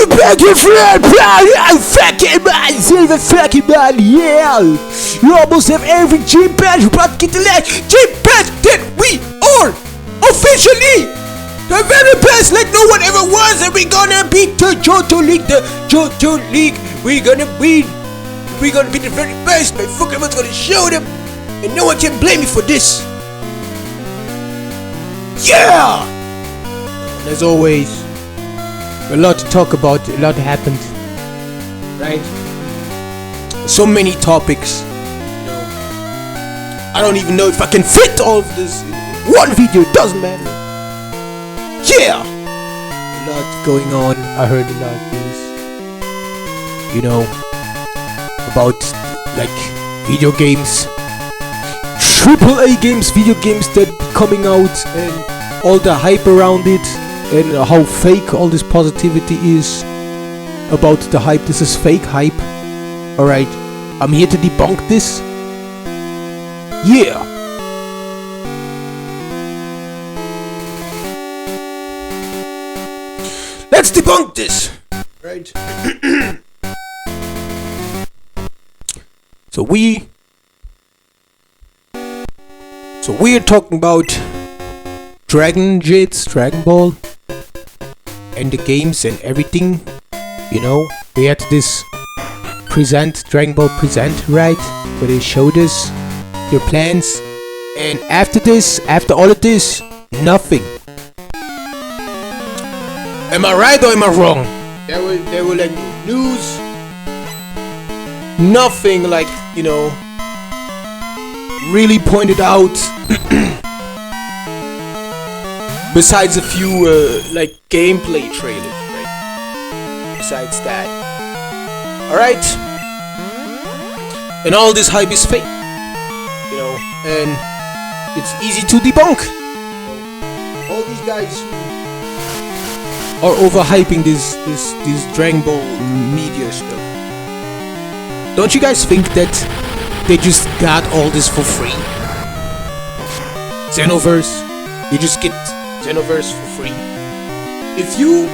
We're back here for that fucking man, silver fucking man, yeah! You almost have every gym badge, but get the last gym badge that we are officially the very best like no one ever was, and we're gonna beat the Johto League, we're gonna be the very best, my fucking everyone's gonna show them, and no one can blame me for this. Yeah! And as always, a lot to talk about, a lot happened, right? So many topics, you know. I don't even know if I can fit all of this in one video, it doesn't matter. Yeah! A lot going on, I heard a lot of news, you know, about, like, video games, AAA games, video games that coming out, and all the hype around it. And how fake all this positivity is about the hype. This is fake hype. Alright, I'm here to debunk this. Yeah! Let's debunk this! Right? So we're talking about Dragon Ball, and the games and everything, you know. We had this Dragon Ball Present, right, where they showed us their plans, and after all of this, nothing. Am I right or am I wrong? There were like news, nothing like, you know, really pointed out. Besides a few, like, gameplay trailers, right? Besides that. Alright? And all this hype is fake. You know, and it's easy to debunk. All these guys who are overhyping this Dragon Ball media stuff. Don't you guys think that they just got all this for free? Xenoverse, you just get Xenoverse for free. If you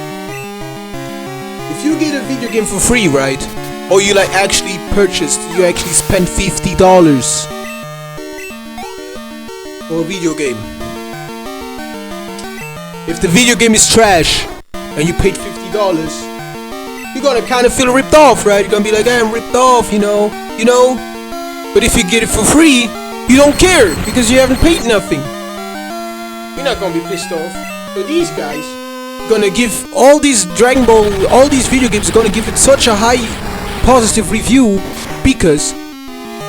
get a video game for free, right? Or you like actually spend $50 for a video game. If the video game is trash and you paid $50, you're gonna kind of feel ripped off, right? You're gonna be like, hey, I'm ripped off, you know. But if you get it for free, you don't care because you haven't paid nothing. You're not gonna be pissed off. So these guys gonna give all these Dragon Ball, all these video games are gonna give it such a high positive review because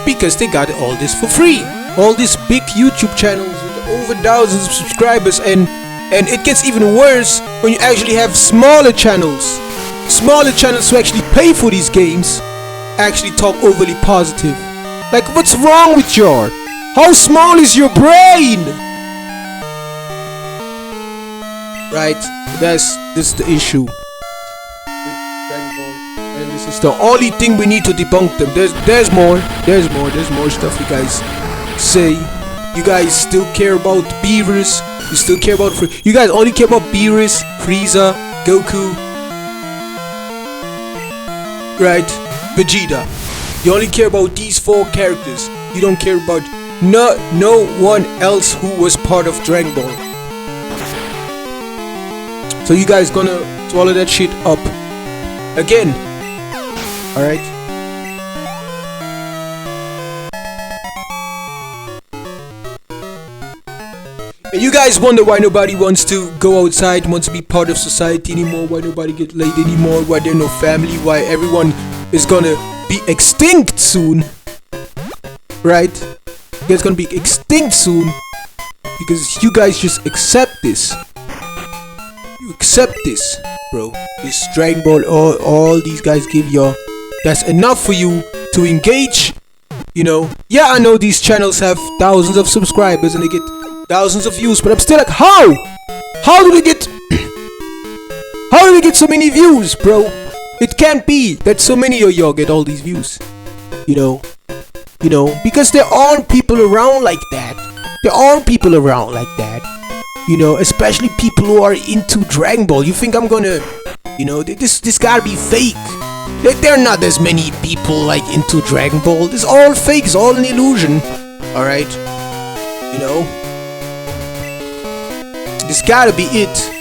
they got all this for free. All these big YouTube channels with over thousands of subscribers, and it gets even worse when you actually have smaller channels who actually pay for these games, actually talk overly positive. Like, what's wrong with you? How small is your brain? Right, this is the issue with Dragon Ball, and this is the only thing we need to debunk them. There's more stuff you guys say. You guys still care about Beerus, you still care about you guys only care about Beerus, Frieza, Goku, right, Vegeta. You only care about these 4 characters. You don't care about no one else who was part of Dragon Ball. So you guys gonna swallow that shit up again. Alright? And you guys wonder why nobody wants to go outside, wants to be part of society anymore, why nobody get laid anymore, why there's no family, why everyone is gonna be extinct soon. Right? You guys gonna be extinct soon because you guys just accept this. Accept this, bro. This Dragon Ball, all these guys give you, that's enough for you to engage, you know. Yeah, I know these channels have thousands of subscribers and they get thousands of views, but I'm still like, how do they get so many views, bro? It can't be that so many of y'all get all these views, you know, because there aren't people around like that. You know, especially people who are into Dragon Ball. You think I'm gonna You know, this gotta be fake. There are not as many people like into Dragon Ball. It's all fake. It's all an illusion. All right. You know, this gotta be it.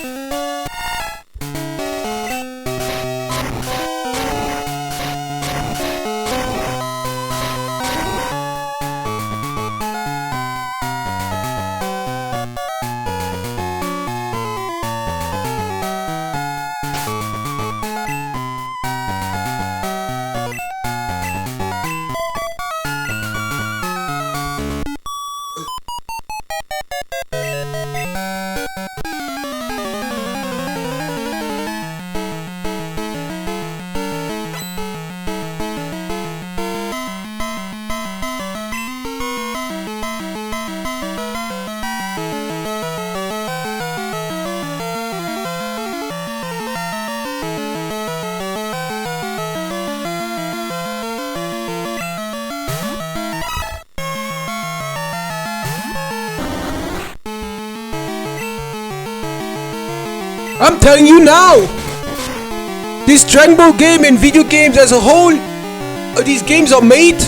I'm telling you now, this Dragon Ball game and video games as a whole, these games are made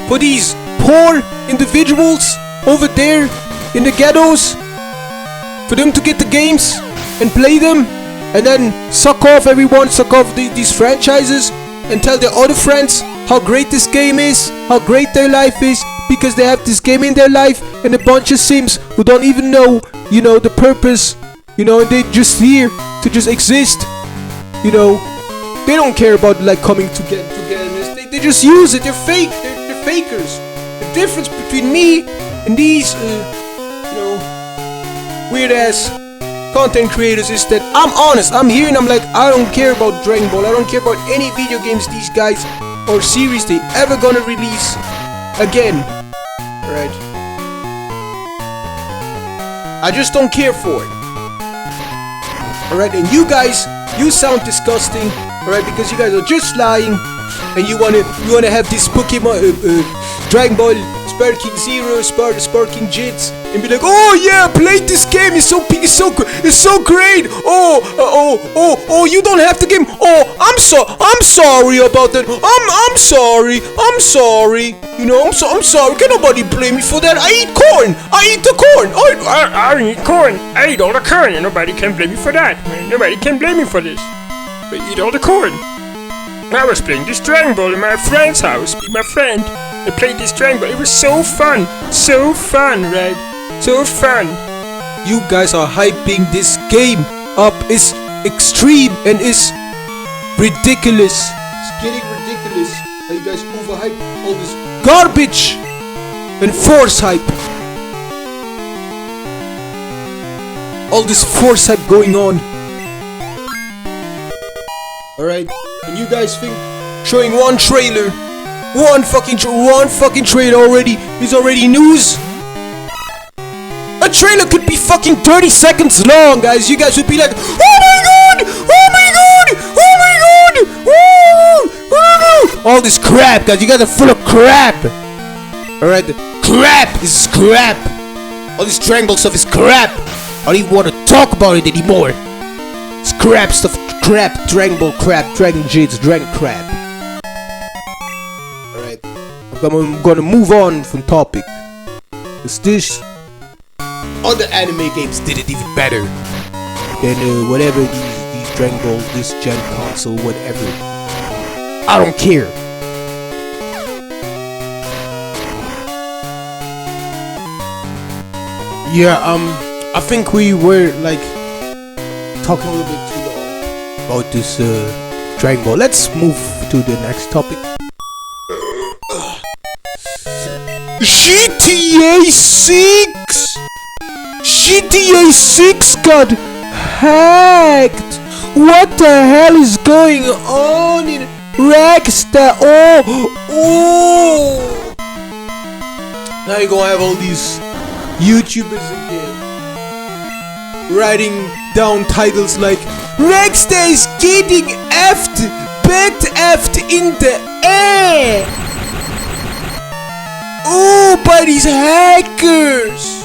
for these poor individuals over there in the ghettos, for them to get the games and play them, and then suck off these franchises and tell their other friends how great this game is, how great their life is, because they have this game in their life, and a bunch of sims who don't even know, you know, the purpose. You know, and they just here to just exist. You know, they don't care about like coming togetherness. They just use it. They're fake. They're fakers. The difference between me and these, you know, weird ass content creators is that I'm honest. I'm here and I'm like, I don't care about Dragon Ball. I don't care about any video games these guys or series they ever gonna release again. Right? I just don't care for it. Alright, and you guys, you sound disgusting, alright, because you guys are just lying, and you wanna have this Pokemon, Dragon Ball, Sparking Zero, Sparking Jits, and be like, oh yeah, play this game, it's so great, oh, you don't have the game, oh, I'm sorry about that, I'm sorry, you know, I'm sorry, can nobody blame me for that, I eat corn, I eat the corn, I eat corn, I eat all the corn, and nobody can blame me for that, nobody can blame me for this, I eat all the corn. I was playing this Dragon Ball in my friend's house with my friend. I played this Dragon Ball. It was so fun, right? So fun. You guys are hyping this game up. It's extreme and it's ridiculous. It's getting ridiculous. How you guys overhype all this garbage and force hype. All this force hype going on. Alright, and you guys think showing one trailer, one fucking trailer already is already news? A trailer could be fucking 30 seconds long, guys. You guys would be like, oh my god, oh my god, oh my god, all this crap, guys. You guys are full of crap. Alright, crap is crap. All this Dragon Ball stuff is crap. I don't even want to talk about it anymore. It's crap stuff. Crap, Dragon Ball crap, Dragon Jades, Dragon crap. Alright, I'm gonna move on from topic. Cause this other anime games did it even better than whatever these Dragon Ball, this gen console, whatever. I don't care. Yeah, I think we were like talking a little bit too long about this Dragon Ball. Let's move to the next topic. GTA 6! GTA 6 got hacked! What the hell is going on in Rockstar? Oh! Now you're gonna have all these YouTubers again writing down titles like Rockstar is getting effed, bad effed in the air. Oh, by these hackers.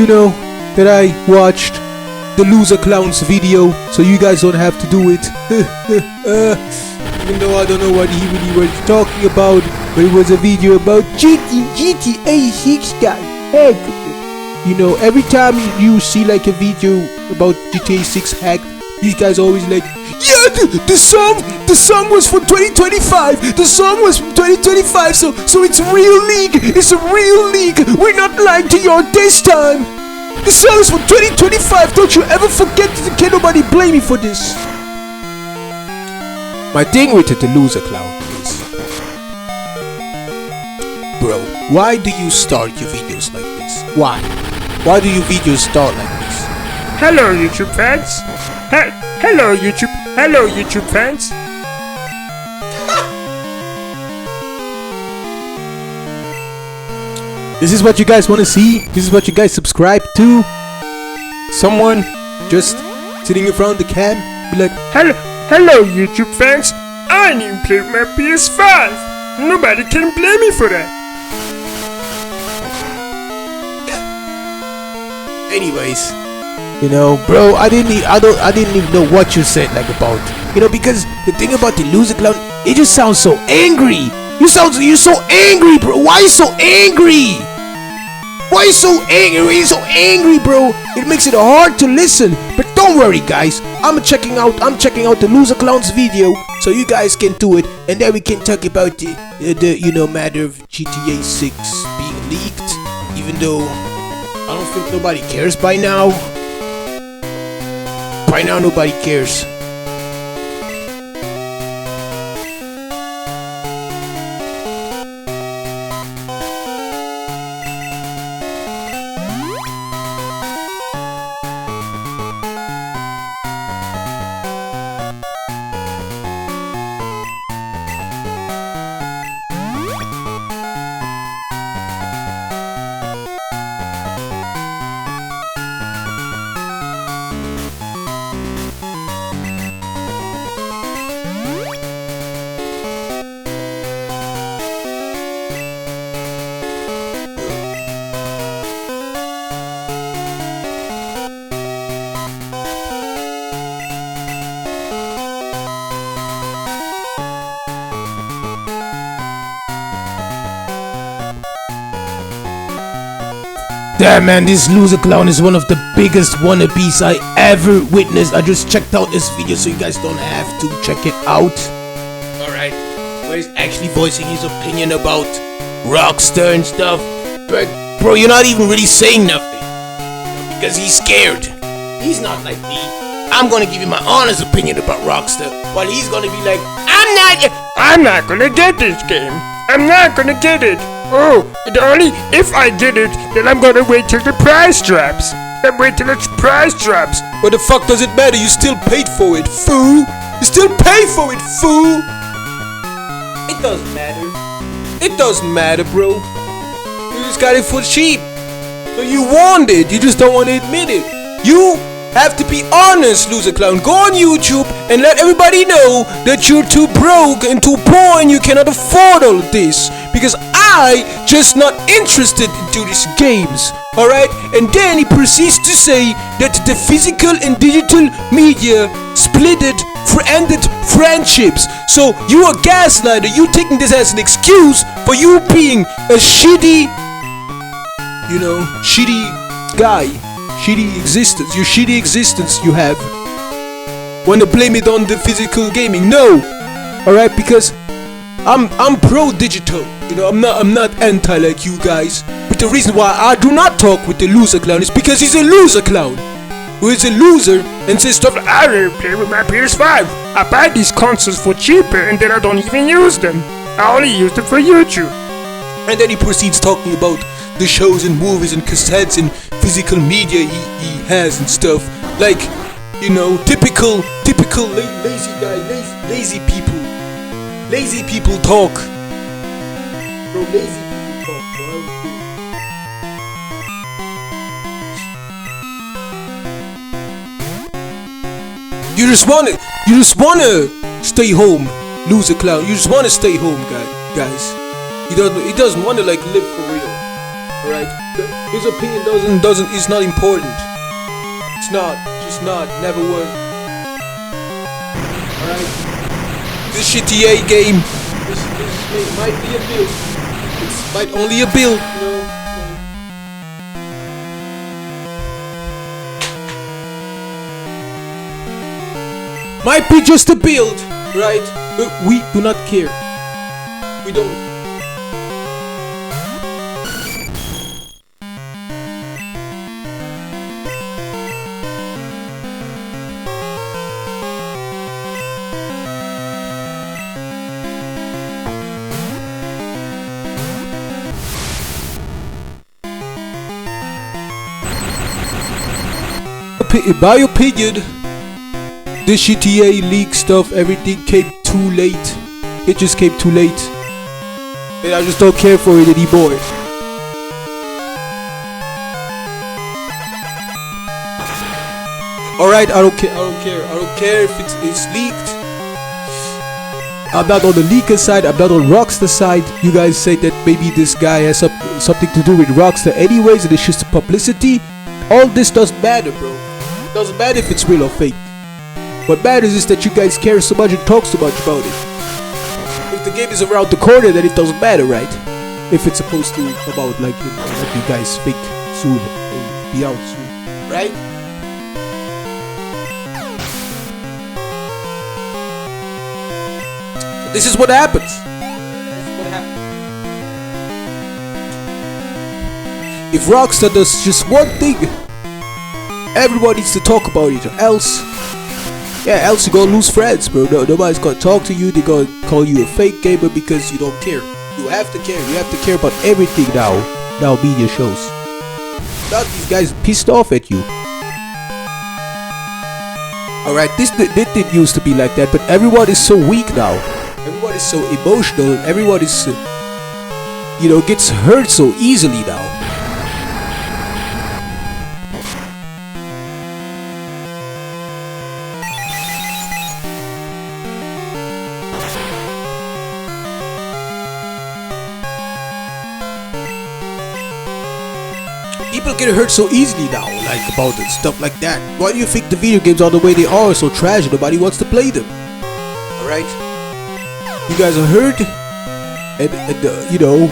you know, that I watched TheLoserKlown's video, so you guys don't have to do it. Even though I don't know what he really was talking about, but it was a video about GTA 6, guys. Heck, you know, every time you see like a video about GTA 6 hacked, these guys always like, yeah, the song was from 2025. The song was from 2025, so it's a real leak. It's a real leak. We're not lying to you this time. The song is from 2025. Don't you ever forget it. Can't nobody blame me for this. My thing with TheLoserKlown is, bro, why do you start your videos like this? Why? Why do your videos start like this? Hello, YouTube fans. Hello, YouTube fans. This is what you guys want to see? This is what you guys subscribe to? Someone just sitting in front of the cam, be like, Hello, YouTube fans. I didn't play with my PS5. Nobody can blame me for that. Anyways, you know, bro, I didn't even know what you said like about, you know, because the thing about TheLoserKlown, it just sounds so angry. You're so angry, bro. Why are you so angry? Why are you so angry? Why are you so angry, bro? It makes it hard to listen. But don't worry, guys. I'm checking out TheLoserKlown's video, so you guys can do it, and then we can talk about the you know, matter of GTA 6 being leaked. Even though I don't think nobody cares by now. By now, nobody cares. Damn, man, this TheLoserKlown is one of the biggest wannabes I ever witnessed. I just checked out this video, so you guys don't have to check it out. Alright, where he's actually voicing his opinion about Rockstar and stuff. But, bro, you're not even really saying nothing. Because he's scared. He's not like me. I'm gonna give you my honest opinion about Rockstar, while he's gonna be like, I'm not gonna get this game. I'm not gonna get it. Oh, and only if I get it, then I'm gonna wait till the price drops. Then wait till the price drops. what the fuck does it matter? You still paid for it, fool. You still pay for it, fool. It doesn't matter. It doesn't matter, bro. You just got it for cheap. So you want it, you just don't want to admit it. You have to be honest, TheLoserKlown. Go on YouTube and let everybody know that you're too broke and too poor and you cannot afford all of this. Because I just not interested into these games. Alright? And then he proceeds to say that the physical and digital media ended friendships. So you a gaslighter. You taking this as an excuse for you being a shitty, you know, shitty guy. Shitty existence, your shitty existence you have. Wanna blame it on the physical gaming? No, all right, because I'm pro digital. You know, I'm not anti like you guys. But the reason why I do not talk with TheLoserKlown is because he's a loser-clown, who is a loser and says stuff like, I don't play with my PS5. I buy these consoles for cheaper and then I don't even use them. I only use them for YouTube. And then he proceeds talking about the shows and movies and cassettes and physical media he has and stuff. Like, you know, typical lazy guy, lazy people. Lazy people talk. Bro, lazy people talk, bro. You just wanna stay home, TheLoserKlown. You just wanna stay home, guys. He doesn't wanna like live for real. Alright? His opinion is not important. It's not. Just not. Never was. Alright? This GTA game, this might be a build. It's might only a build, you know? Might be just a build, right? But we do not care. We don't. In my opinion, this GTA leak stuff, everything came too late. It just came too late. And I just don't care for it anymore. Alright, I don't care if it's leaked. I'm not on the leaker side, I'm not on Rockstar side. You guys say that maybe this guy has something to do with Rockstar anyways, and it's just publicity. All this doesn't matter, bro. It doesn't matter if it's real or fake. What matters is that you guys care so much and talk so much about it. If the game is around the corner, then it doesn't matter, right? If it's supposed to come out like, you know, like you guys think soon, be out soon, right? So this is what happens. If Rockstar does just one thing, everyone needs to talk about it, or else else you're gonna lose friends, bro. Nobody's gonna talk to you. They're gonna call you a fake gamer because you don't care. You have to care. You have to care about everything now. Now media shows. Now these guys pissed off at you. Alright, this didn't used to be like that, but everyone is so weak now. Everyone is so emotional. Everyone is, you know, gets hurt so easily now. People get hurt so easily now, like about it, stuff like that. Why do you think the video games are the way they are, so trash, nobody wants to play them? Alright? You guys are hurt, and you know,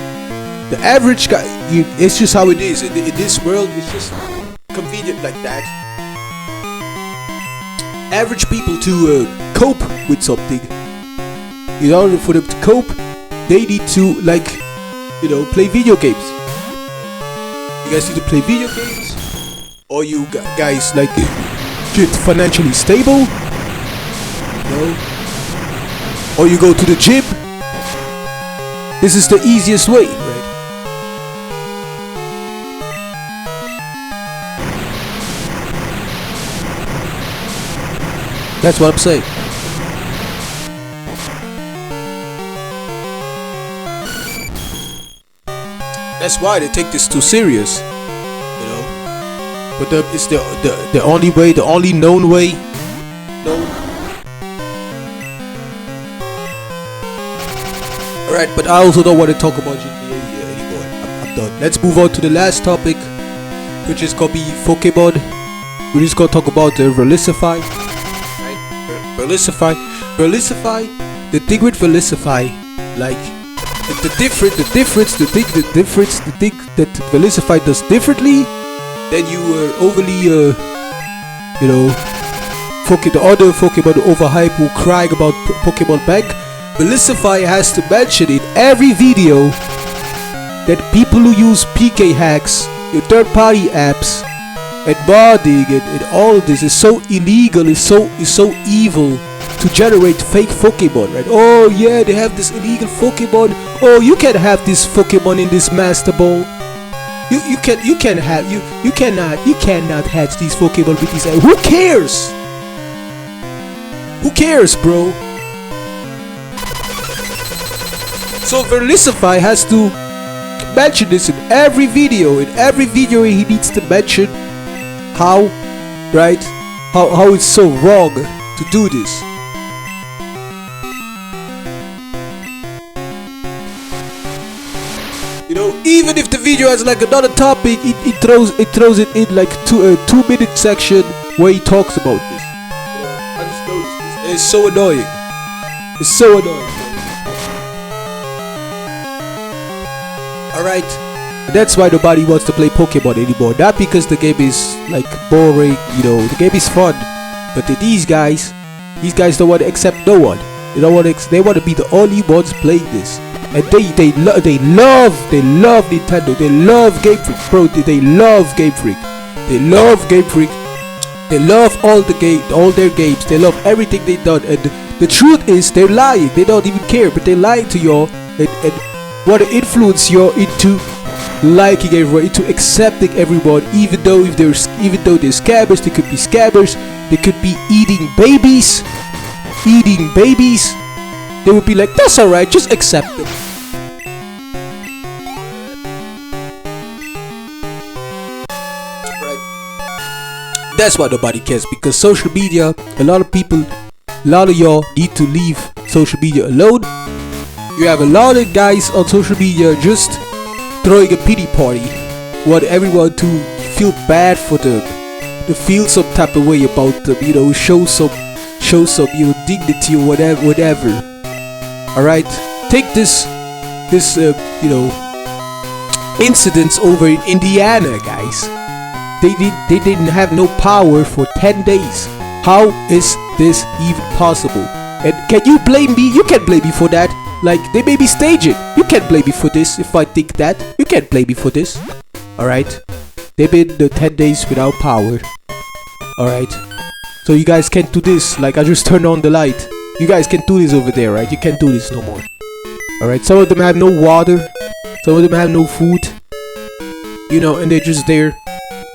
the average guy, it's just how it is. In this world, it's just convenient like that. Average people to cope with something, in order for them to cope, they need to, like, you know, play video games. You guys need to play video games, or you guys like get financially stable, you know, or you go to the gym. This is the easiest way, right? That's what I'm saying. That's why they take this too serious, you know. But it's the only way, the only known way. Alright, but I also don't want to talk about GTA anymore. I'm done. Let's move on to the last topic, which is gonna be Pokemon. We're just gonna talk about the Relicify. Right? Relicify. The thing with Relicify, like. The thing that Velicify does differently than you were overly, you know, the other Pokemon overhype who crying about Pokemon Bank. Velicify has to mention in every video that people who use PK hacks, third-party apps, and modding and all of this is so illegal, is so evil to generate fake Pokemon, right? Oh yeah, they have this illegal Pokemon. Oh, you can't have this Pokemon in this Master Ball. You cannot hatch these Pokemon with these. Who cares? Who cares, bro? So Velicify has to mention this in every video. In every video, he needs to mention how, right? How it's so wrong to do this. You know, even if the video has like another topic, it throws it in like a 2-minute section where he talks about this. I just noticed this. It's so annoying. It's so annoying. Alright. That's why nobody wants to play Pokemon anymore. Not because the game is like boring, you know, the game is fun. But these guys don't want to accept no one. They don't want to. They want to be the only ones playing this. And they love Nintendo. They love Game Freak, bro. They love Game Freak. They love Game Freak. They love all their games. They love everything they've done. And the truth is, they're lying. They don't even care, but they're lying to y'all and want to influence y'all into liking everyone, into accepting everyone, even though they're scabbers. They could be scabbers. They could be eating babies. They would be like, that's alright, just accept it. Right. That's why nobody cares, because social media, a lot of y'all need to leave social media alone. You have a lot of guys on social media just throwing a pity party, want everyone to feel bad for them, to feel some type of way about them, you know, show some you know, dignity or whatever. Alright, take this you know, incidents over in Indiana, guys. They didn't have no power for 10 days. How is this even possible? And can you blame me? You can't blame me for that. Like, they may be staging. You can't blame me for this if I think that. You can't blame me for this. Alright, they've been 10 days without power. Alright, so you guys can't do this. Like, I just turned on the light. You guys can't do this over there, right? You can't do this no more. Alright, some of them have no water. Some of them have no food. You know, and they're just there.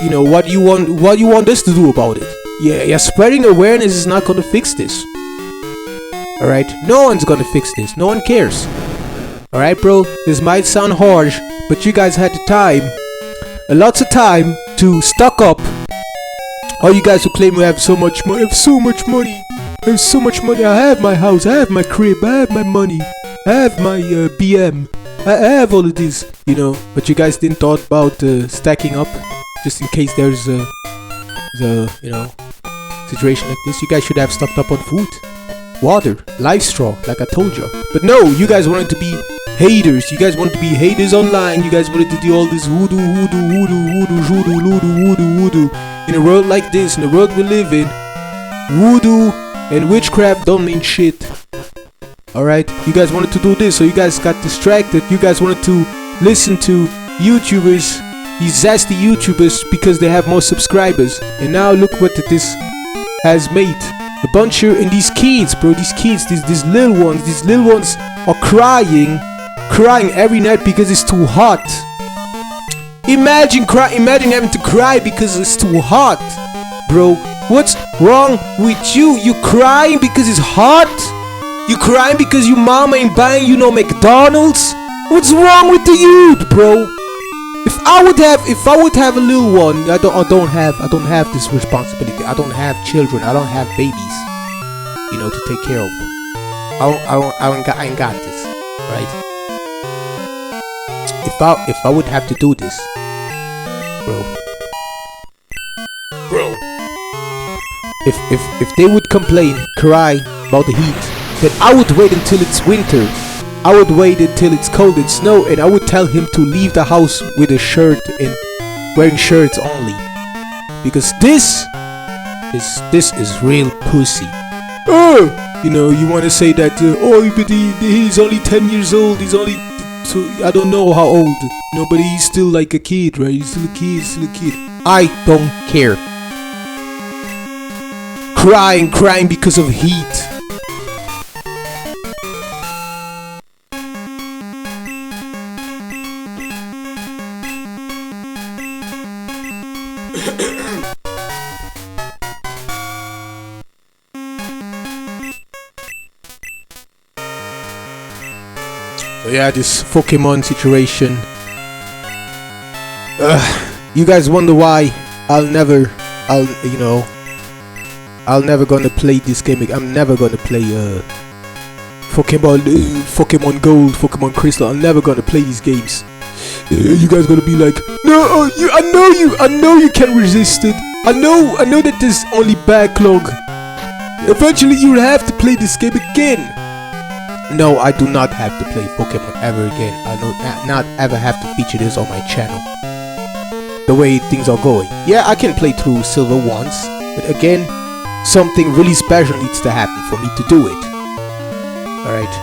You know, what do you want us to do about it? Yeah, spreading awareness is not gonna fix this. Alright, no one's gonna fix this. No one cares. Alright, bro, this might sound harsh, but you guys had the time, lots of time to stock up. All you guys who claim you have so much money, I have my house, I have my crib, I have my money, I have my BM, I have all of this, you know. But you guys didn't thought about stacking up, just in case there's a you know, situation like this. You guys should have stocked up on food, water, life straw, like I told you. But no, you guys wanted to be haters. You guys wanted to be haters online. You guys wanted to do all this voodoo. In a world like this, in the world we live in, voodoo and witchcraft don't mean shit. Alright, you guys wanted to do this, so you guys got distracted. You guys wanted to listen to YouTubers, these zesty YouTubers, because they have more subscribers. And now look what this has made. A bunch of, and these kids, bro, these little ones are crying every night because it's too hot. Imagine having to cry because it's too hot, bro. What's wrong with you? You crying because it's hot? You crying because your mama ain't buying you no McDonald's? What's wrong with the youth, bro? If I would have a little one, I don't have this responsibility. I don't have children. I don't have babies, you know, to take care of. I ain't got this, right? If I would have to do this, bro. If they would complain, cry about the heat, then I would wait until it's winter. I would wait until it's cold and snow, and I would tell him to leave the house with a shirt and wearing shirts only. Because this is real pussy. You know, you want to say that, oh, but he's only 10 years old, he's only, so I don't know how old. No, but he's still like a kid, right? He's still a kid. I don't care. Crying because of heat. So yeah, this Pokemon situation. You guys wonder why I'll never gonna play this game. I'm never gonna play Pokemon Gold, Pokemon Crystal. I'm never gonna play these games You guys gonna be like, no, I know you can't resist it. I know that there's only backlog. Eventually you'll have to play this game again. No, I do not have to play Pokemon ever again. I do not ever have to feature this on my channel. The way things are going. Yeah, I can play through Silver once, but again, something really special needs to happen for me to do it. Alright.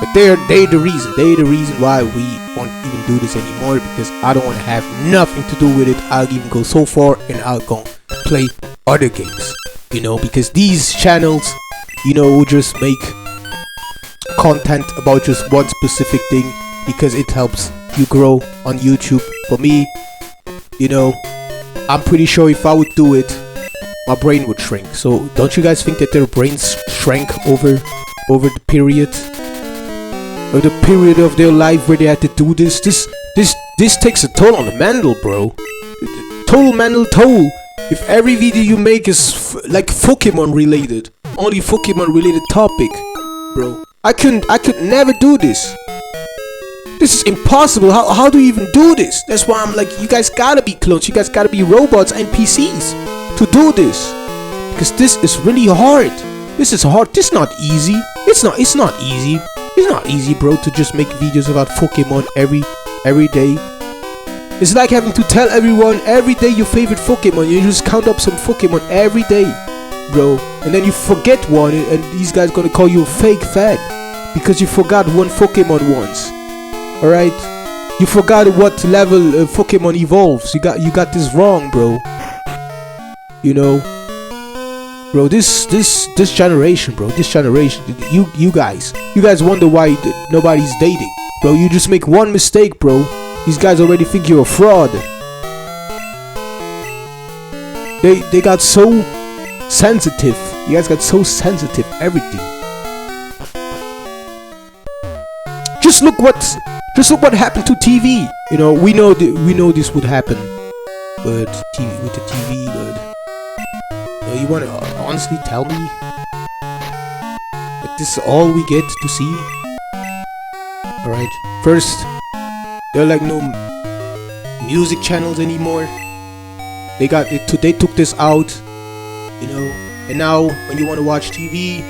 But they're the reason why we won't even do this anymore, because I don't want to have nothing to do with it. I'll even go so far and I'll go play other games. You know, because these channels, you know, just make content about just one specific thing because it helps you grow on YouTube. For me, you know, I'm pretty sure if I would do it, my brain would shrink. So don't you guys think that their brains shrank over the period of their life where they had to do this? This takes a toll on the mental, bro. Total mental toll. If every video you make is like Pokemon related, only Pokemon related topic, bro, I could never do this. This is impossible. How do you even do this? That's why I'm like, you guys gotta be clones. You guys gotta be robots and PCs to do this, because this is really hard. This is hard. This is not easy. It's not easy. It's not easy, bro, to just make videos about Pokemon every day. It's like having to tell everyone every day your favorite Pokemon. You just count up some Pokemon every day, bro, and then you forget one, and these guys gonna call you a fake fan because you forgot one Pokemon once. Alright, you forgot what level Pokemon evolves. You got this wrong, bro. You know, bro. This generation, bro. This generation. You guys wonder why nobody's dating, bro. You just make one mistake, bro. These guys already think you're a fraud. They got so sensitive. You guys got so sensitive. Everything. Just look what happened to TV. You know, we know this would happen, but with the TV. But you wanna honestly tell me that this is all we get to see? All right. First, there are like no music channels anymore. They took this out, you know. And now when you want to watch TV,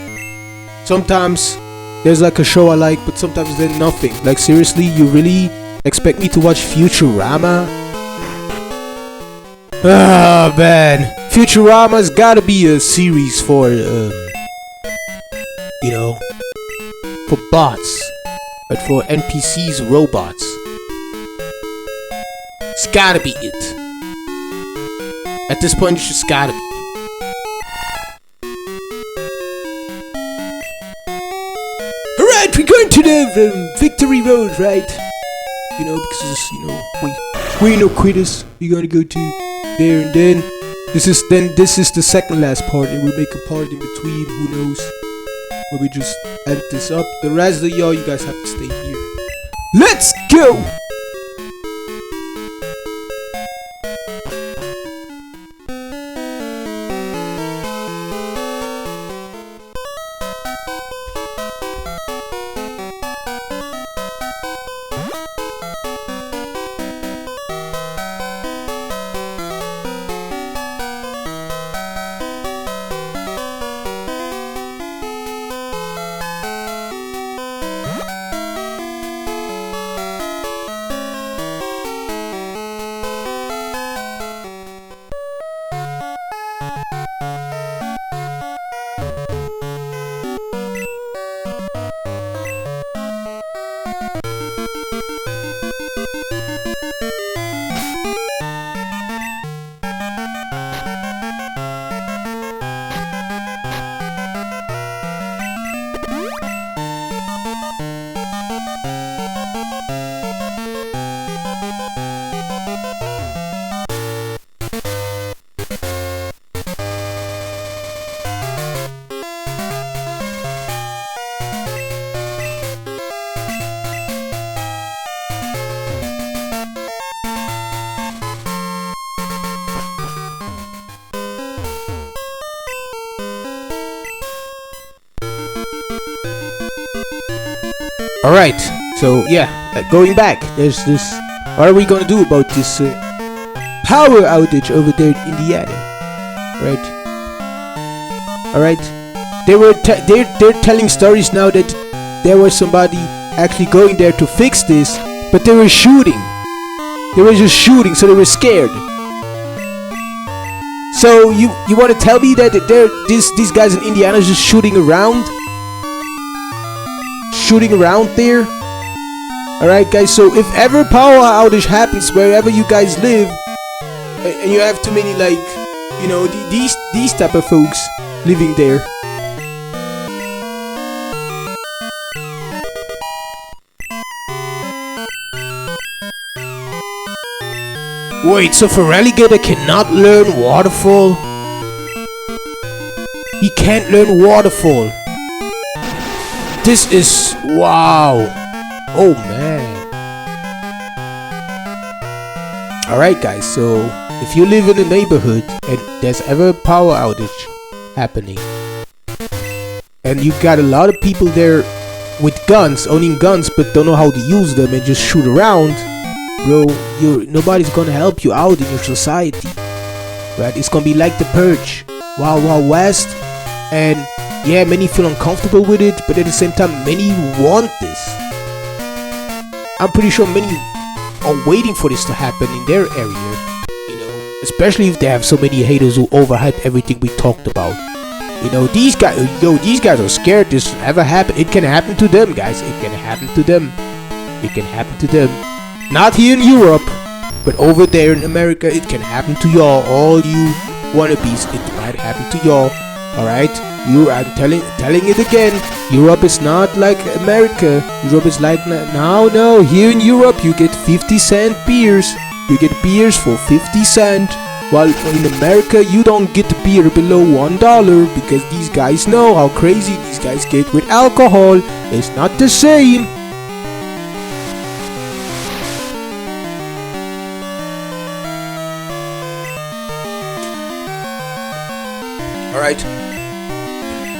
sometimes there's like a show I like, but sometimes there's nothing. Like, seriously, you really expect me to watch Futurama? Ah, man. Futurama's gotta be a series for, you know, for bots. But for NPCs, robots. It's gotta be it. At this point, it's just gotta be. Alright, we're going to the Victory Road, right? You know, because, you know, we ain't no quitters. We're gonna go to there, and then this is the second last part, and we'll make a part in between, who knows, where we just end this up. The rest of y'all, you guys have to stay here. Let's go! Alright, So yeah, going back, there's this. What are we gonna do about this power outage over there in Indiana? Right? All right. They're telling stories now that there was somebody actually going there to fix this, but they were shooting. They were just shooting, so they were scared. So you want to tell me that these guys in Indiana just shooting around there? All right, guys. So if ever power outage happens wherever you guys live, and you have too many these type of folks living there. Wait, so Feraligatr cannot learn Waterfall? He can't learn Waterfall. This is... wow. Oh, man. Alright, guys, so if you live in a neighborhood and there's ever a power outage happening, and you got a lot of people there with guns, owning guns, but don't know how to use them and just shoot around, bro, nobody's gonna help you out in your society, right? It's gonna be like the Purge, Wild Wild West, and yeah, many feel uncomfortable with it, but at the same time, many want this. I'm pretty sure many are waiting for this to happen in their area, especially if they have so many haters who overhype everything we talked about. These guys are scared this ever happen. It can happen to them, guys. It can happen to them. It can happen to them. Not here in Europe, but over there in America, it can happen to y'all. All you wannabes, it might happen to y'all. Alright? I'm telling it again. Europe is not like America. Europe is like... No. Here in Europe, you get 50-cent beers. You get beers for 50 cents. While in America, you don't get beer below $1. Because these guys know how crazy these guys get with alcohol. It's not the same. Alright.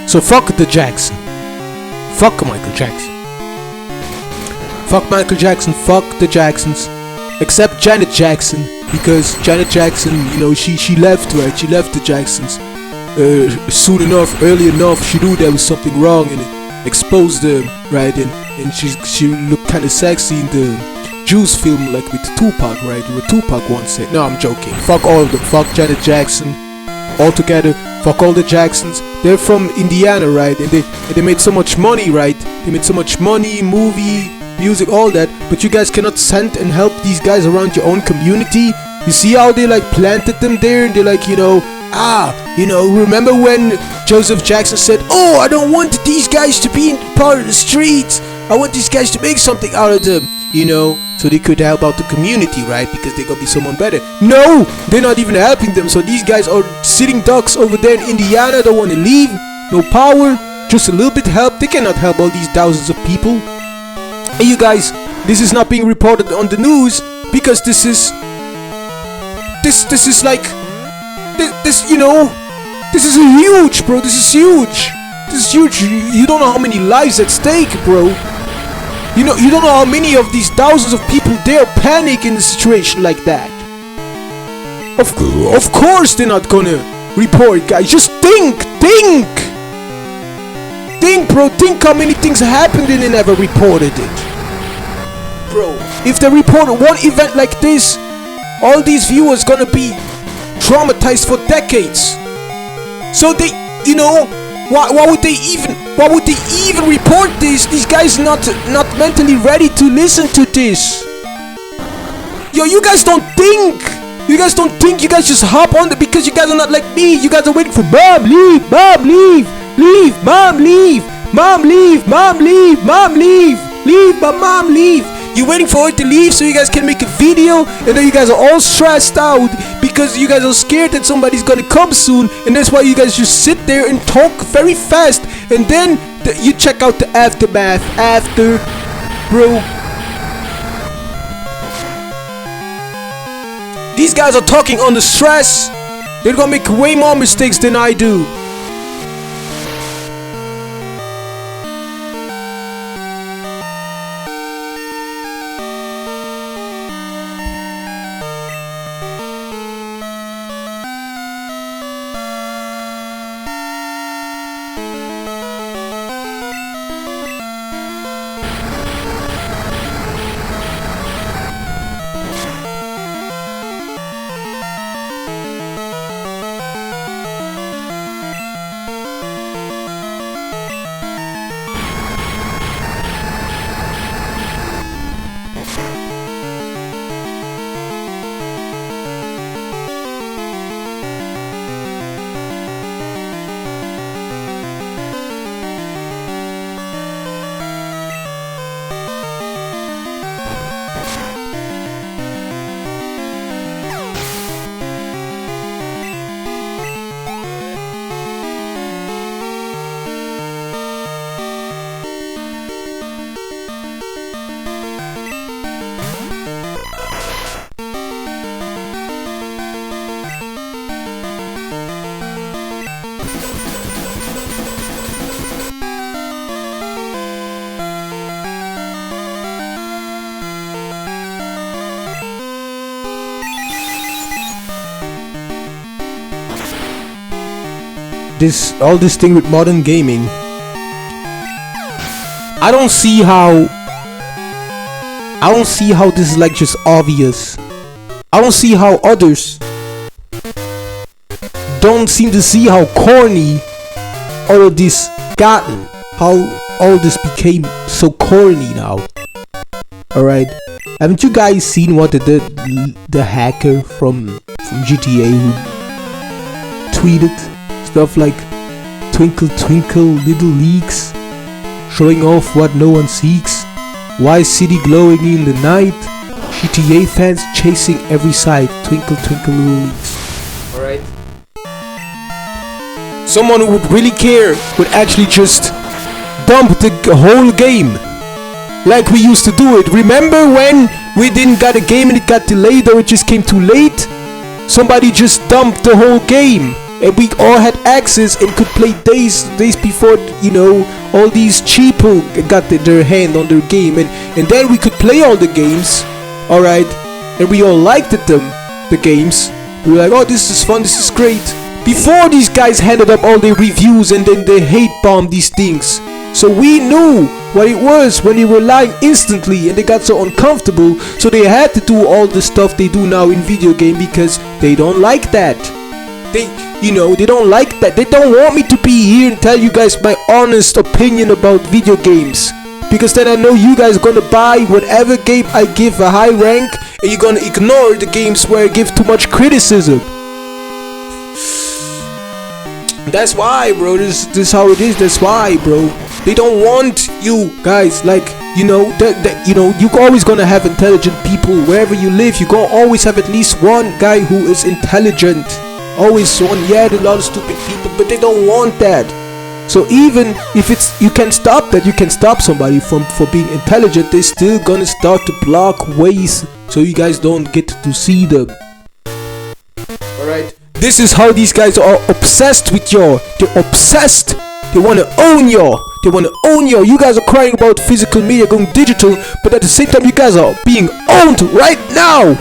So fuck the Jackson. Fuck Michael Jackson. Fuck Michael Jackson. Fuck the Jacksons. Except Janet Jackson. Because Janet Jackson, she left, right? She left the Jacksons. Soon enough, early enough, she knew there was something wrong and it exposed them, right? And she looked kind of sexy in the Juice film, like with Tupac, right? What Tupac once said. No, I'm joking. Fuck all of them. Fuck Janet Jackson. All together. Fuck all the Jacksons. They're from Indiana, right? And they made so much money, right? They made so much money, movie, music, all that. But you guys cannot send and help these guys around your own community. You see how they planted them there? And they're like, remember when Joseph Jackson said, oh, I don't want these guys to be part of the streets. I want these guys to make something out of them. So they could help out the community, right? Because they gotta be someone better. No, they're not even helping them. So these guys are sitting ducks over there in Indiana. Don't want to leave. No power. Just a little bit help. They cannot help all these thousands of people. And you guys, this is not being reported on the news because this is huge, bro. This is huge. This is huge. You don't know how many lives at stake, bro. You don't know how many of these thousands of people dare panic in a situation like that. Of course they're not gonna report, guys. Just think, bro. Think how many things happened and they never reported it, bro. If they reported one event like this, all these viewers gonna be traumatized for decades. So they, why would they even report this? These guys not mentally ready to listen to this. Yo, you guys don't think. You guys just hop on because you guys are not like me. You guys are waiting for Mom leave, Mom leave, Mom leave, Mom leave, Mom leave, Mom leave, but Mom leave. You're waiting for her to leave so you guys can make a video, and then you guys are all stressed out because you guys are scared that somebody's gonna come soon, and that's why you guys just sit there and talk very fast, and then you check out the aftermath after, bro. These guys are talking under stress. They're gonna make way more mistakes than I do. all this thing with modern gaming, I don't see how this is like just obvious. I don't see how others don't seem to see how corny all of this gotten, how all this became so corny now. Alright, haven't you guys seen what the hacker from GTA who tweeted stuff like twinkle twinkle little leaks, showing off what no one seeks, why city glowing in the night, GTA fans chasing every side, twinkle twinkle little leaks. Alright, someone who would really care would actually just dump the whole game like we used to do it. Remember when we didn't get a game and it got delayed or it just came too late? Somebody just dumped the whole game and we all had access and could play days before, you know, all these cheapo got their hand on their game, and then we could play all the games, alright, and we all liked the games. We were like, oh, this is fun, this is great, before these guys handed up all their reviews and then they hate bombed these things. So we knew what it was when they were lying instantly and they got so uncomfortable, so they had to do all the stuff they do now in video game because they don't like that. They don't like that. They don't want me to be here and tell you guys my honest opinion about video games, because then I know you guys are gonna buy whatever game I give a high rank and you're gonna ignore the games where I give too much criticism. That's why, bro. This is how it is. That's why, bro. They don't want you guys, like, you're always gonna have intelligent people wherever you live. You're gonna always have at least one guy who is intelligent. Always one. Yeah, there are a lot of stupid people, but they don't want that. So even if you can stop that, you can stop somebody for being intelligent, they're still gonna start to block ways so you guys don't get to see them. Alright? This is how these guys are obsessed with y'all. They're obsessed. They want to own y'all. They want to own y'all. You guys are crying about physical media going digital, but at the same time you guys are being owned right now.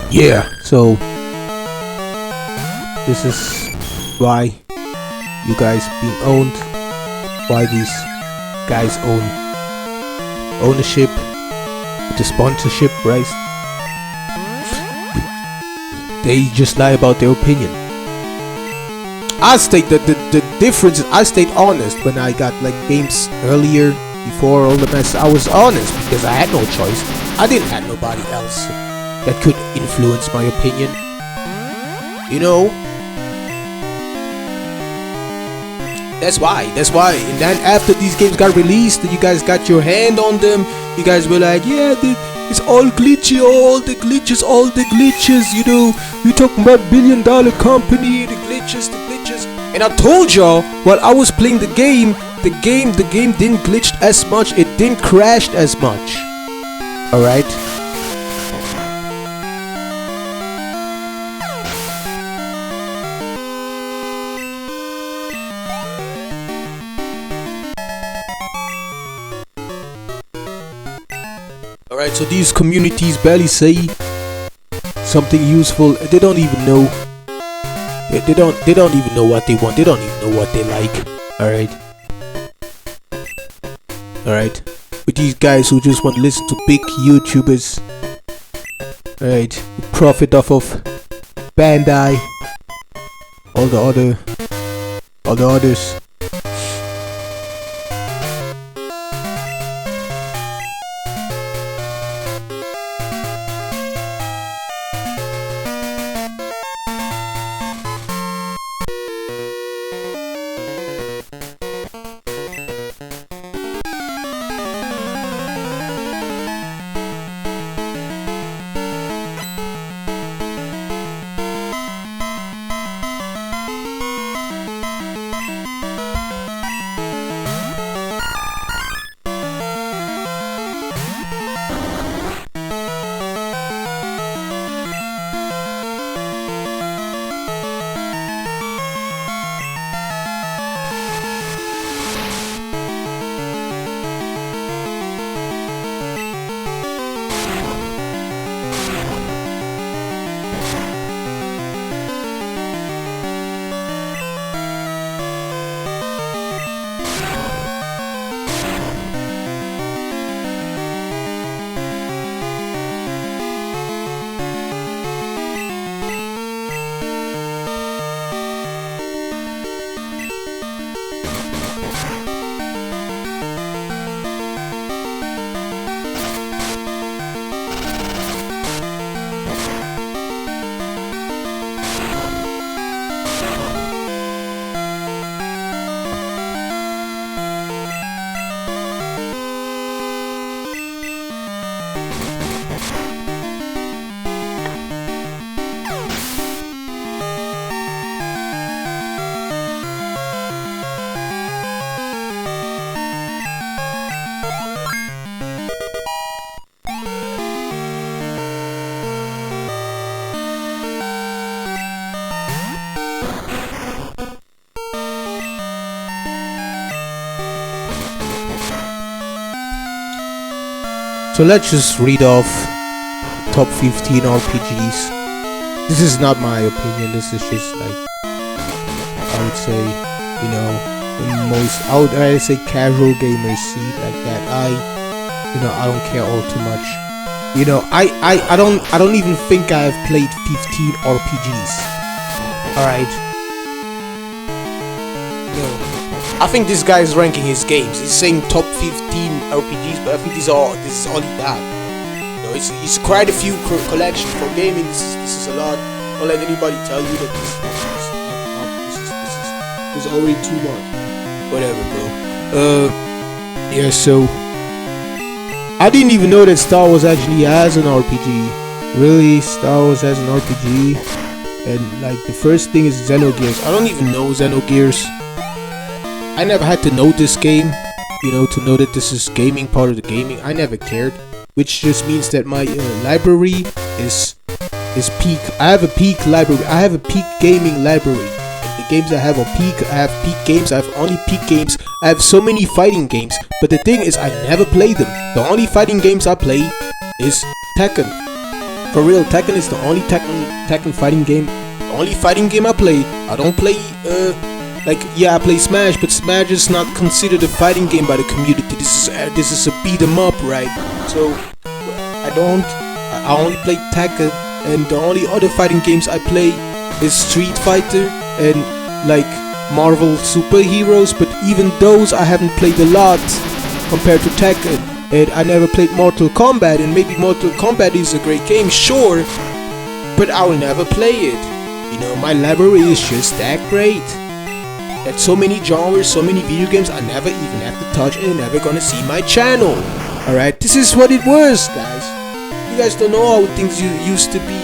Yeah, so this is why you guys being owned, why these guys own ownership the sponsorship, right? They just lie about their opinion. I state that the difference is I stayed honest when I got like games earlier, before all the mess. I was honest because I had no choice. I didn't have nobody else that could influence my opinion. You know? That's why. And then after these games got released, and you guys got your hand on them, you guys were like, yeah, it's all glitchy, all the glitches, you know. You talking about $1 billion company, the glitches. And I told y'all, while I was playing the game didn't glitch as much, it didn't crash as much. Alright? Alright, so these communities barely say something useful. They don't even know. They don't even know what they want. They don't even know what they like. Alright. With these guys who just want to listen to big YouTubers. Alright. Who profit off of Bandai. All the others. So let's just read off top 15 RPGs. This is not my opinion, this is just like, I would say, you know, the most, I would say casual gamers see it like that. I don't care all too much. You know, I don't even think I have played 15 RPGs. Alright. I think this guy is ranking his games. He's saying top 15 RPGs, but I think this is all he got. You know, it's quite a few collection for gaming. This is a lot. Don't let anybody tell you that this is already too much. Whatever, bro. Yeah. So I didn't even know that Star Wars actually has an RPG. Really, Star Wars has an RPG, and like the first thing is Xenogears. I don't even know Xenogears. I never had to know this game, you know, to know that this is gaming, part of the gaming. I never cared, which just means that my library is peak. I have a peak library. I have a peak gaming library. And the games I have on peak, I have peak games. I have only peak games. I have so many fighting games, but the thing is, I never play them. The only fighting games I play is Tekken. For real, Tekken is the only Tekken fighting game. The only fighting game I play. I don't play like, yeah, I play Smash, but Smash is not considered a fighting game by the community. This is a beat 'em up, right? So I only play Tekken, and the only other fighting games I play is Street Fighter and like Marvel superheroes, but even those I haven't played a lot compared to Tekken. And I never played Mortal Kombat, and maybe Mortal Kombat is a great game, sure, but I will never play it. You know, my library is just that great. There's so many genres, so many video games I never even have to touch, and you're never gonna see my channel. Alright, this is what it was, guys. You guys don't know how things used to be.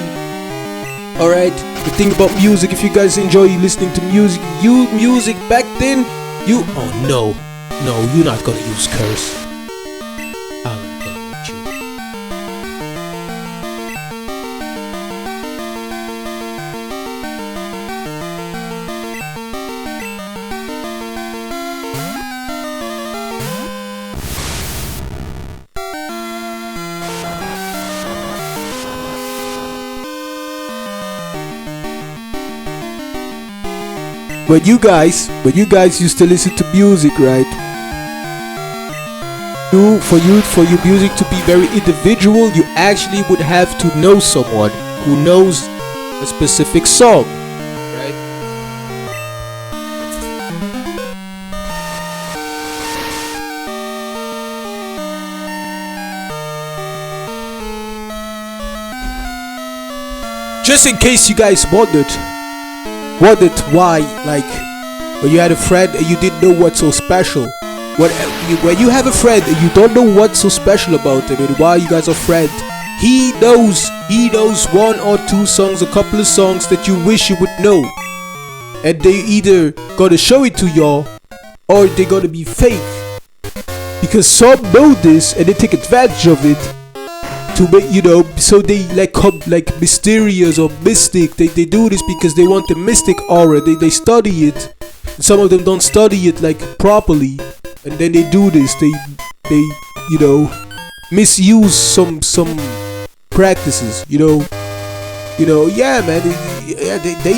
Alright, the thing about music, if you guys enjoy listening to music back then, oh no, you're not gonna use curse. I'm gonna let you. But you guys used to listen to music, right? For your music to be very individual, you actually would have to know someone who knows a specific song, right? Just in case you guys wondered why, like, when you had a friend and you didn't know what's so special. When you have a friend and you don't know what's so special about him and why you guys are friends, he knows one or two songs, a couple of songs that you wish you would know. And they either gotta show it to y'all or they gotta be fake. Because some know this and they take advantage of it to make, you know, so they like come like mysterious or mystic. They do this because they want the mystic aura. They study it. Some of them don't study it like properly, and then they do this. They you know, misuse some practices. You know, yeah, man. They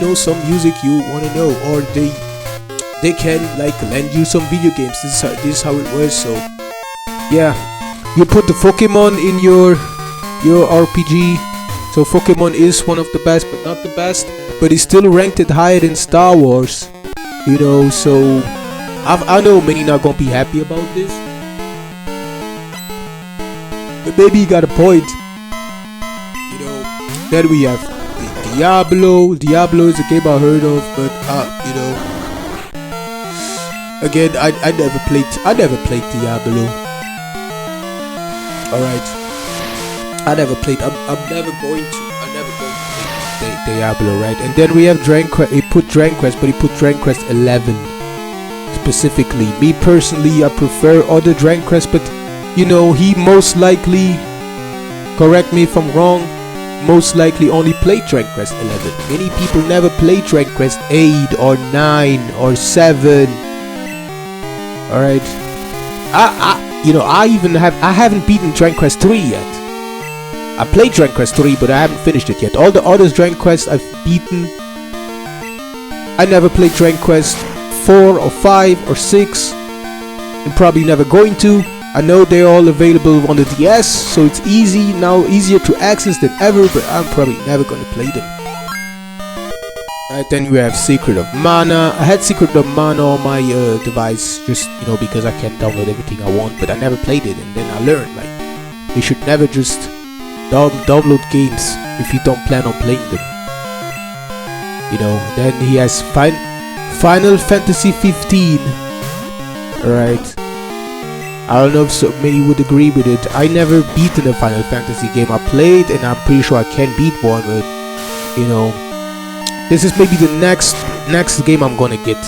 know some music you wanna know, or they can like lend you some video games. This is how it works. So yeah. You put the Pokemon in your RPG, so Pokemon is one of the best, but not the best, but it's still ranked it higher than Star Wars, you know. So I know many not gonna be happy about this, but maybe you got a point, you know. Then we have Diablo. Diablo is a game I heard of, but you know, again, I never played Diablo. Alright, I never played. I'm never going to play Diablo, right? And then we have Dragon Quest. He put Dragon Quest, but he put Dragon Quest 11 specifically. Me personally, I prefer other Dragon Quest, but you know, he most likely, correct me if I'm wrong, most likely only played Dragon Quest 11. Many people never played Dragon Quest 8 or 9 or 7. Alright, you know, I haven't beaten Dragon Quest 3 yet. I played Dragon Quest 3, but I haven't finished it yet. All the other Dragon Quests I've beaten. I never played Dragon Quest 4 or 5 or 6, and probably never going to. I know they're all available on the DS, so it's easier to access than ever, but I'm probably never gonna play them. Then we have Secret of Mana. I had Secret of Mana on my device, just, you know, because I can download everything I want, but I never played it, and then I learned, like, you should never just download games if you don't plan on playing them. You know, then he has Final Fantasy 15. Alright. I don't know if so many would agree with it. I never beaten a Final Fantasy game. I played, and I'm pretty sure I can beat one, but, you know, this is maybe the next game I'm gonna get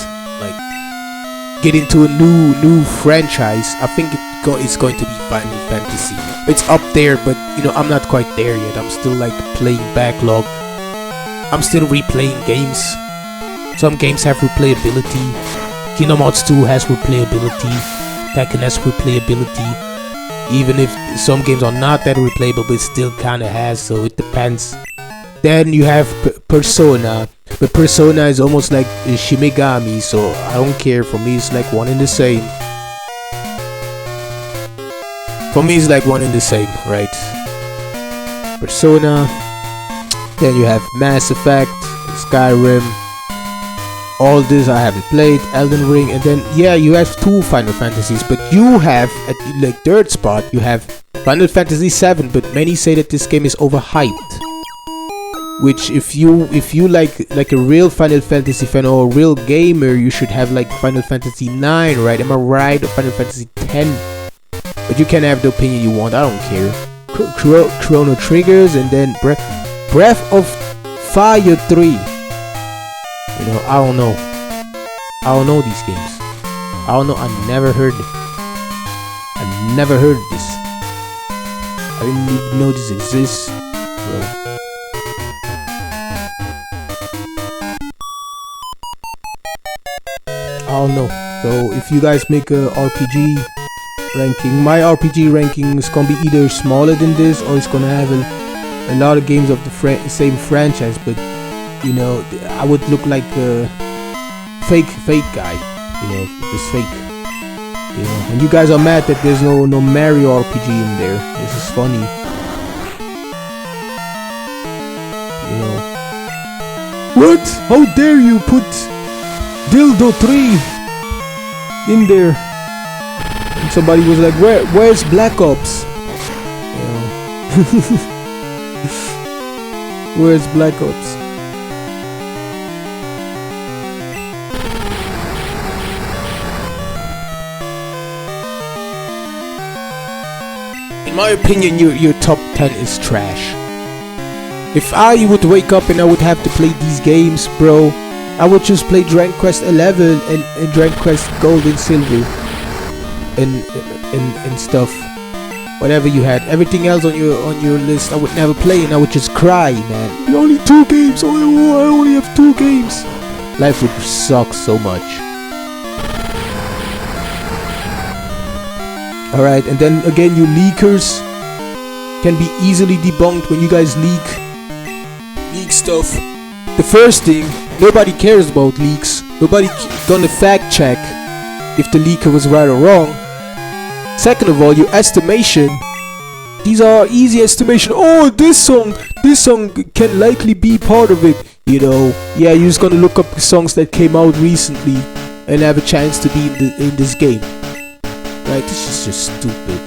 into a new franchise. I think it's going to be Final Fantasy. It's up there, but you know, I'm not quite there yet. I'm still like playing backlog. I'm still replaying games. Some games have replayability. Kingdom Hearts 2 has replayability. Tekken has replayability. Even if some games are not that replayable, but it still kinda has, so it depends. Then you have Persona, but Persona is almost like Shimigami, so I don't care. For me, it's like one and the same. For me, it's like one and the same, right? Persona. Then you have Mass Effect, Skyrim. All this I haven't played. Elden Ring, and then yeah, you have 2 Final Fantasies, but you have at like third spot you have Final Fantasy 7. But many say that this game is overhyped. Which if you like a real Final Fantasy fan or a real gamer, you should have like Final Fantasy 9, right? Am I right? Or Final Fantasy 10. But you can have the opinion you want. I don't care. Chrono Triggers, and then Breath of Fire 3. You know, I don't know. I don't know these games. I don't know. I never heard it. I never heard this. I didn't even know this exists, bro. I don't know. So if you guys make a RPG ranking, my RPG ranking is gonna be either smaller than this, or it's gonna have a lot of games of the same franchise. But you know, I would look like a fake guy. You know, this fake. You know, and you guys are mad that there's no Mario RPG in there. This is funny. You know. What? How dare you put Dildo 3 in there? And somebody was like, where's Black Ops? You know. Where's Black Ops? In my opinion, your top 10 is trash. If I would wake up and I would have to play these games, bro, I would just play Dragon Quest 11 and Dragon Quest Gold and Silver and stuff. Whatever you had, everything else on your list, I would never play, and I would just cry, man. Only 2 games. I only have 2 games. Life would suck so much. Alright, and then again, you leakers can be easily debunked when you guys leak stuff. The first thing, nobody cares about leaks. Nobody gonna fact check if the leaker was right or wrong. Second of all, your estimation. These are easy estimation. Oh, this song can likely be part of it. You know, yeah, you're just gonna look up the songs that came out recently and have a chance to be in this game. Right, this is just stupid.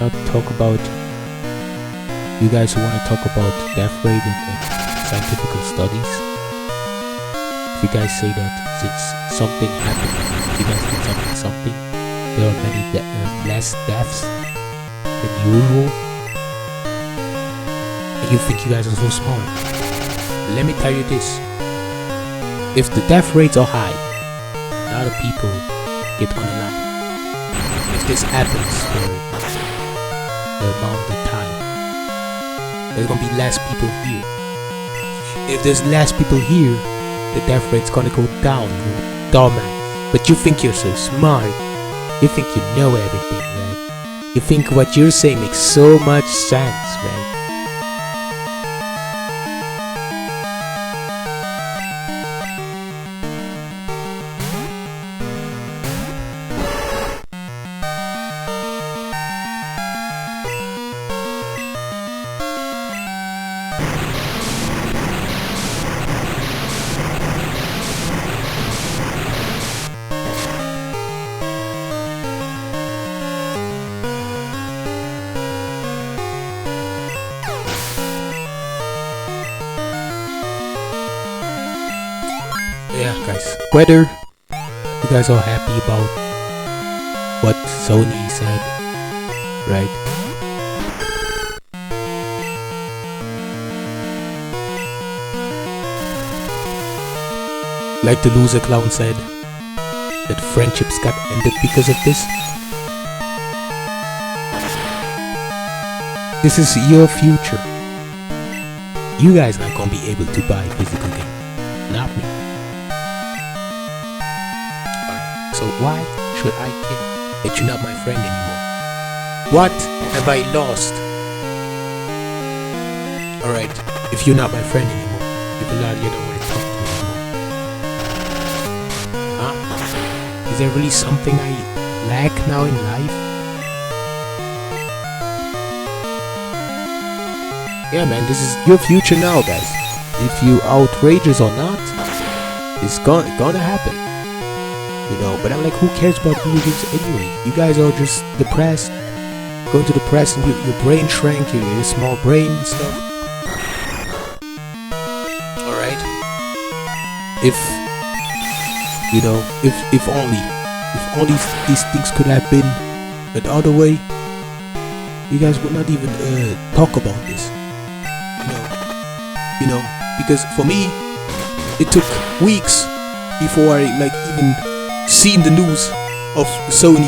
wanna talk about, you guys who wanna talk about death rate and scientific studies, if you guys say that since something happened, you guys did something, there are many less deaths than usual, and you think you guys are so smart. Let me tell you this. If the death rates are high, a lot of people get unalive. If this happens for the amount of time, there's gonna be less people here. If there's less people here, the death rate's gonna go down, you dumbass. But you think you're so smart. You think you know everything, right? You think what you're saying makes so much sense, right? Yeah, guys, whether you guys are happy about what Sony said, right? Like TheLoserKlown said, that friendships got ended because of this. This is your future. You guys not gonna be able to buy physical games, not me. So why should I care that you're not my friend anymore? What have I lost? Alright, if you're not my friend anymore, you don't want to talk to me anymore. Huh? Is there really something I lack now in life? Yeah man, this is your future now guys. If you outrageous or not, it's gonna happen. You know, but I'm like, who cares about video games anyway? You guys are just depressed, going to the press and your brain shrank, your small brain and stuff. Alright. If, you know, if only these things could have been the other way, you guys would not even talk about this. You know, because for me, it took weeks before I like even seen the news of Sony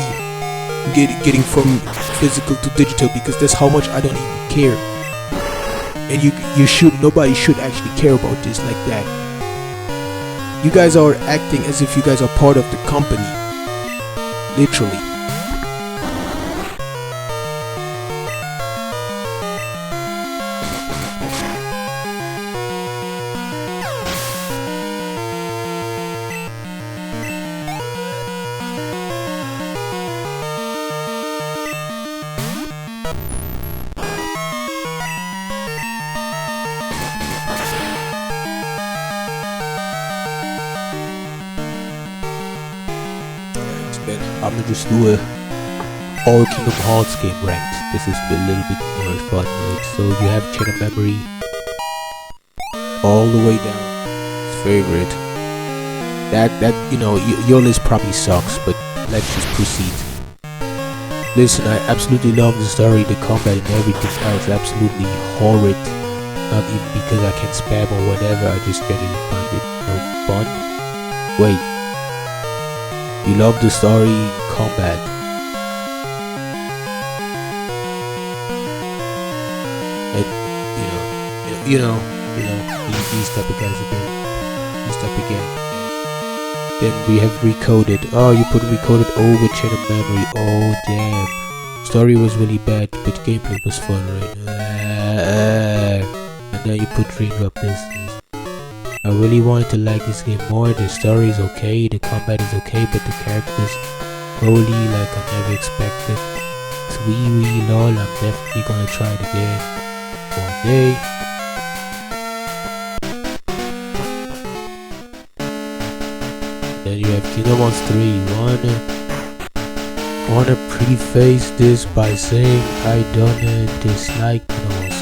getting from physical to digital, because that's how much I don't even care. And nobody should actually care about this like that. You guys are acting as if you guys are part of the company. Literally. I'm gonna just do a all Kingdom Hearts game ranked. This is a little bit more fun, right? So you have Channel Memory all the way down. It's favorite. That you know, your list probably sucks, but let's just proceed. Listen, I absolutely love the story, the combat, and everything else. Absolutely horrid. Not even because I can spam or whatever. I just genuinely find it fun. Wait. You love the story, combat. And these type of guys again. Then we have Recoded. Oh, you put Recoded over Channel Memory. Oh damn. Story was really bad, but gameplay was fun, right? And then you put Dream Drop this. I really wanted to like this game more. The story is okay, the combat is okay, but the characters holy like I never expected. It's wee lol. I'm definitely gonna try it again one day. Then you have Kingdom Hearts 3. wanna preface this by saying I don't dislike,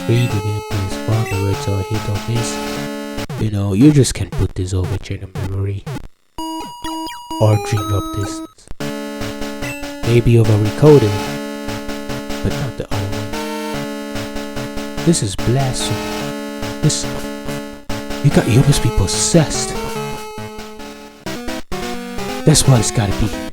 reading it, please find the words are hit or miss. You just can put this over channel memory or dream drop distance. Maybe over recoding, but not the other one. This is blasphemy. You must be possessed. That's what it's gotta be.